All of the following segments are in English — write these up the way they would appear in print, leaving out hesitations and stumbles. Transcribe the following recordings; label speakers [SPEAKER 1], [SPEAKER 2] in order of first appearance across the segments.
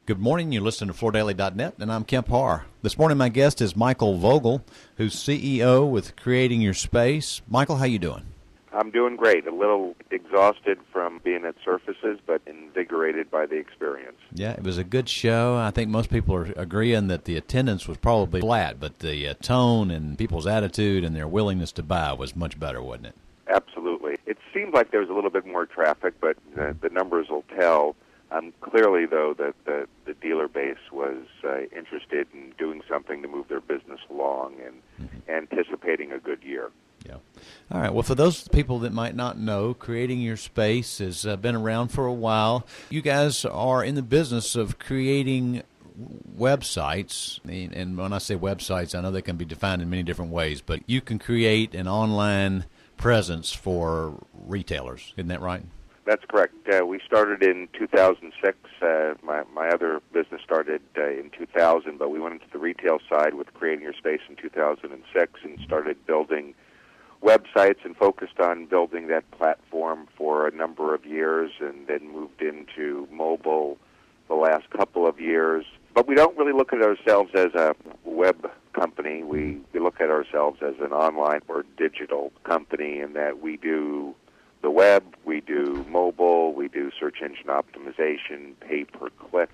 [SPEAKER 1] Good morning. You're listening to FloorDaily.net, and I'm Kemp Harr. This morning, my guest is Michael Vogel, who's CEO with Creating Your Space. Michael, how you doing?
[SPEAKER 2] I'm doing great. A little exhausted from being at Surfaces, but invigorated by the experience.
[SPEAKER 1] Yeah, it was a good show. I think most people are agreeing that the attendance was probably flat, but the tone and people's attitude and their willingness to buy was much better, wasn't it?
[SPEAKER 2] Absolutely. It seemed like there was a little bit more traffic, but the numbers will tell. Clearly, though, that the dealer base was interested in doing something to move their business along and anticipating a good year.
[SPEAKER 1] Yeah. All right. Well, for those people that might not know, Creating Your Space has been around for a while. You guys are in the business of creating websites, and when I say websites, I know they can be defined in many different ways, but you can create an online presence for retailers. Isn't that right?
[SPEAKER 2] That's correct. We started in 2006. My other business started in 2000, but we went into the retail side with Creating Your Space in 2006 and started building websites and focused on building that platform for a number of years, and then moved into mobile the last couple of years. But we don't really look at ourselves as a web company. We look at ourselves as an online or digital company in that we do the web, we do mobile, we do search engine optimization, pay-per-click,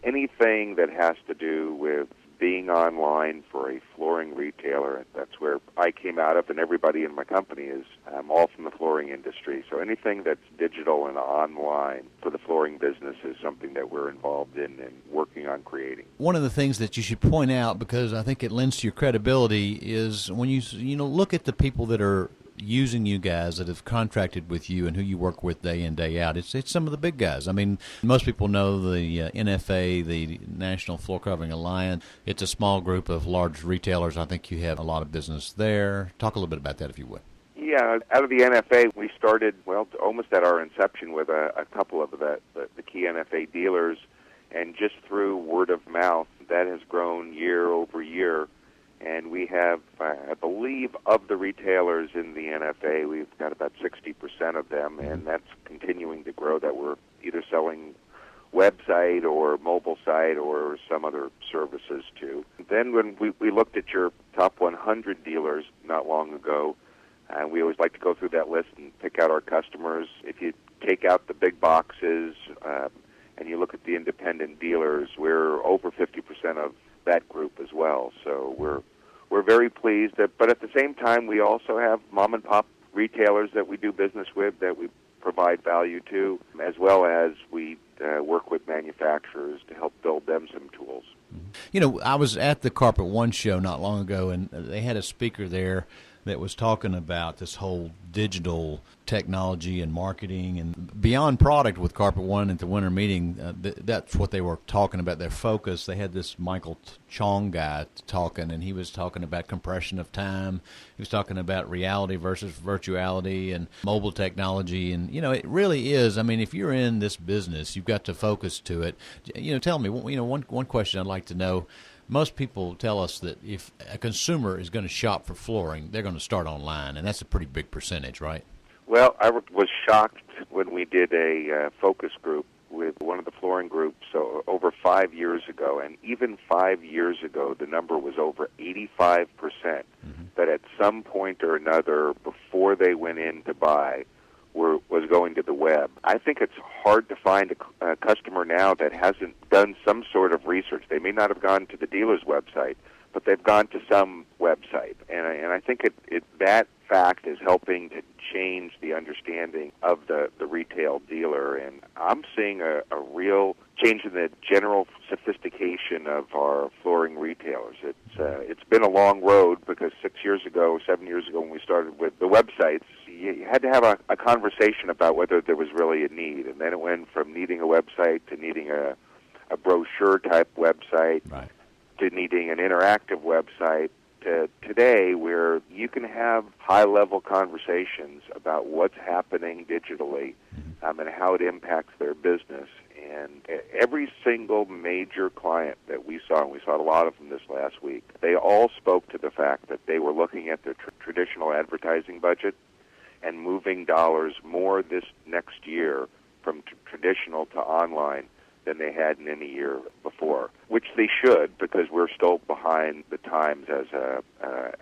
[SPEAKER 2] anything that has to do with being online for a flooring retailer. That's where I came out of, and everybody in my company is all from the flooring industry. So anything that's digital and online for the flooring business is something that we're involved in and working on creating.
[SPEAKER 1] One of the things that you should point out, because I think it lends to your credibility, is when you look at the people that are using you guys, that have contracted with you and who you work with day in, day out, it's some of the big guys. I mean, most people know the NFA, the National Floor Covering Alliance. It's a small group of large retailers. I think you have a lot of business there. Talk a little bit about that, if you would.
[SPEAKER 2] Yeah, out of the NFA, we started, almost at our inception with a couple of the key NFA dealers, and just through word of mouth, that has grown year over year. And we have, I believe, of the retailers in the NFA, we've got about 60% of them, and that's continuing to grow, that we're either selling website or mobile site or some other services to. Then when we looked at your top 100 dealers not long ago, we always like to go through that list and pick out our customers. If you take out the big boxes and you look at the independent dealers, we're over 50% of that group as well. So we're very pleased. But at the same time, we also have mom-and-pop retailers that we do business with, that we provide value to, as well as we work with manufacturers to help build them some tools.
[SPEAKER 1] You know, I was at the Carpet One show not long ago, and they had a speaker there that was talking about this whole digital technology and marketing and beyond product with Carpet One at the winter meeting. That's what they were talking about, their focus. They had this Michael Chong guy talking, and he was talking about compression of time. He was talking about reality versus virtuality and mobile technology. And, you know, it really is. I mean, if you're in this business, you've got to focus to it. You know, tell me, one question I'd like to know. Most people tell us that if a consumer is going to shop for flooring, they're going to start online, and that's a pretty big percentage, right?
[SPEAKER 2] Well, I was shocked when we did a focus group with one of the flooring groups over 5 years ago, and even 5 years ago, the number was over 85% that at some point or another, before they went in to buy, was going to the web. I think it's hard to find a customer now that hasn't done some sort of research. They may not have gone to the dealer's website, but they've gone to some website. And I think that fact is helping to change the understanding of the retail dealer. And I'm seeing a real change in the general sophistication of our flooring retailers. It's been a long road, because 7 years ago, when we started with the websites, you had to have a conversation about whether there was really a need. And then it went from needing a website to needing a brochure-type website,
[SPEAKER 1] right,
[SPEAKER 2] to needing an interactive website, to today where you can have high-level conversations about what's happening digitally and how it impacts their business. And every single major client that we saw, and we saw a lot of them this last week, they all spoke to the fact that they were looking at their traditional advertising budget and moving dollars more this next year from traditional to online than they had in any year before, which they should, because we're still behind the times as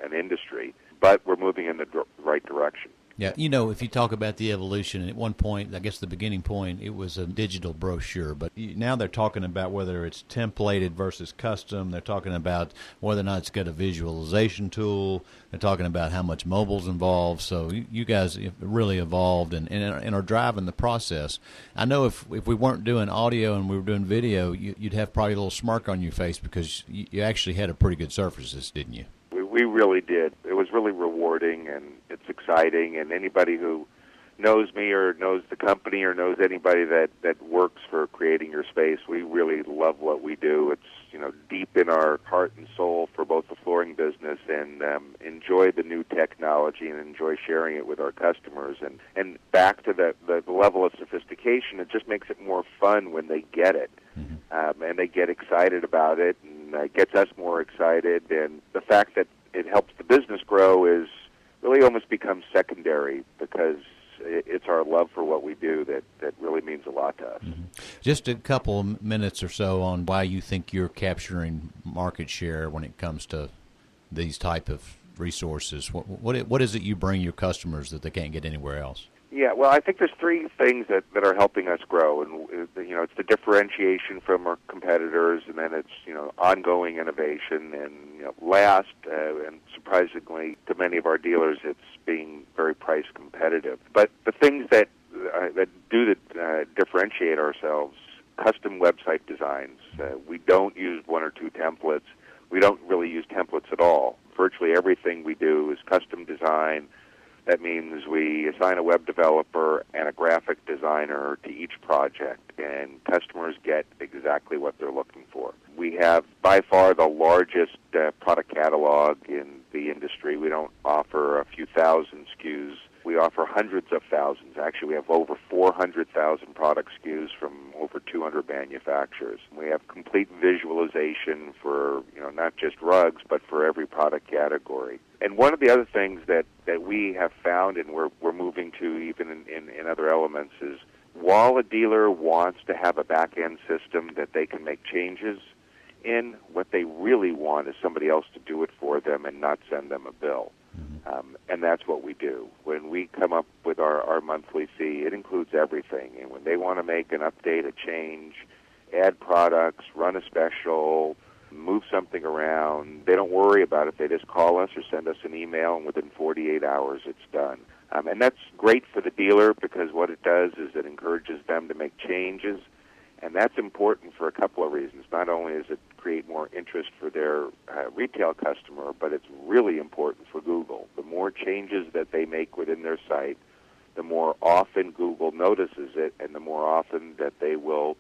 [SPEAKER 2] an industry, but we're moving in the right direction.
[SPEAKER 1] Yeah, you know, if you talk about the evolution, at one point, I guess the beginning point, it was a digital brochure, but now they're talking about whether it's templated versus custom. They're talking about whether or not it's got a visualization tool. They're talking about how much mobile's involved. So you guys have really evolved and are driving the process. I know if we weren't doing audio and we were doing video, you'd have probably a little smirk on your face because you actually had a pretty good surfaces, didn't you?
[SPEAKER 2] We really did. It was really rewarding, and it's exciting, and anybody who knows me or knows the company or knows anybody that works for Creating Your Space, we really love what we do. It's, deep in our heart and soul for both the flooring business, and enjoy the new technology and enjoy sharing it with our customers. And back to the level of sophistication, it just makes it more fun when they get it. And they get excited about it, and gets us more excited. And the fact that it helps the business grow is really almost becomes secondary, because it's our love for what we do that really means a lot to us.
[SPEAKER 1] Just a couple of minutes or so on why you think you're capturing market share when it comes to these type of resources. What is it you bring your customers that they can't get anywhere else?
[SPEAKER 2] Yeah, well, I think there's three things that are helping us grow, and it's the differentiation from our competitors, and then it's ongoing innovation, and last, and surprisingly to many of our dealers, it's being very price competitive. But the things that do differentiate ourselves: custom website designs. We don't use one or two templates. We don't really use templates at all. Virtually everything we do is custom design. That means we assign a web developer and a graphic designer to each project, and customers get exactly what they're looking for. We have by far the largest product catalog in the industry. We don't offer a few thousand SKUs. We offer hundreds of thousands. Actually, we have over 400,000 product SKUs from over 200 manufacturers. We have complete visualization for, not just rugs, but for every product category. And one of the other things that we have found, and we're moving to even in other elements, is while a dealer wants to have a back-end system that they can make changes in, what they really want is somebody else to do it for them and not send them a bill. And that's what we do. When we come up with our monthly fee, it includes everything. And when they want to make an update, a change, add products, run a special, move something around, they don't worry about it. They just call us or send us an email, and within 48 hours it's done. And that's great for the dealer, because what it does is it encourages them to make changes. And that's important for a couple of reasons. Not only does it create more interest for their retail customer, but it's really important for Google. The more changes that they make within their site, the more often Google notices it, and the more often that they will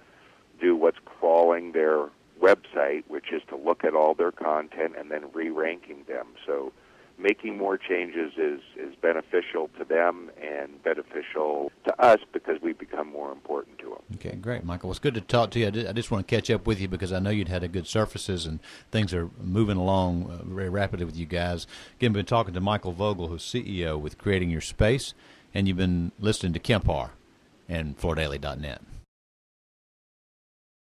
[SPEAKER 2] do what's crawling their website, which is to look at all their content and then re-ranking them. So making more changes is beneficial to them and beneficial to us, because we become more important to them.
[SPEAKER 1] Okay, great, Michael. Well, it's good to talk to you. I just want to catch up with you because I know you'd had a good surfaces and things are moving along very rapidly with you guys. Again, we've been talking to Michael Vogel, who's CEO with Creating Your Space, and you've been listening to Kemp Harr and FloorDaily.net.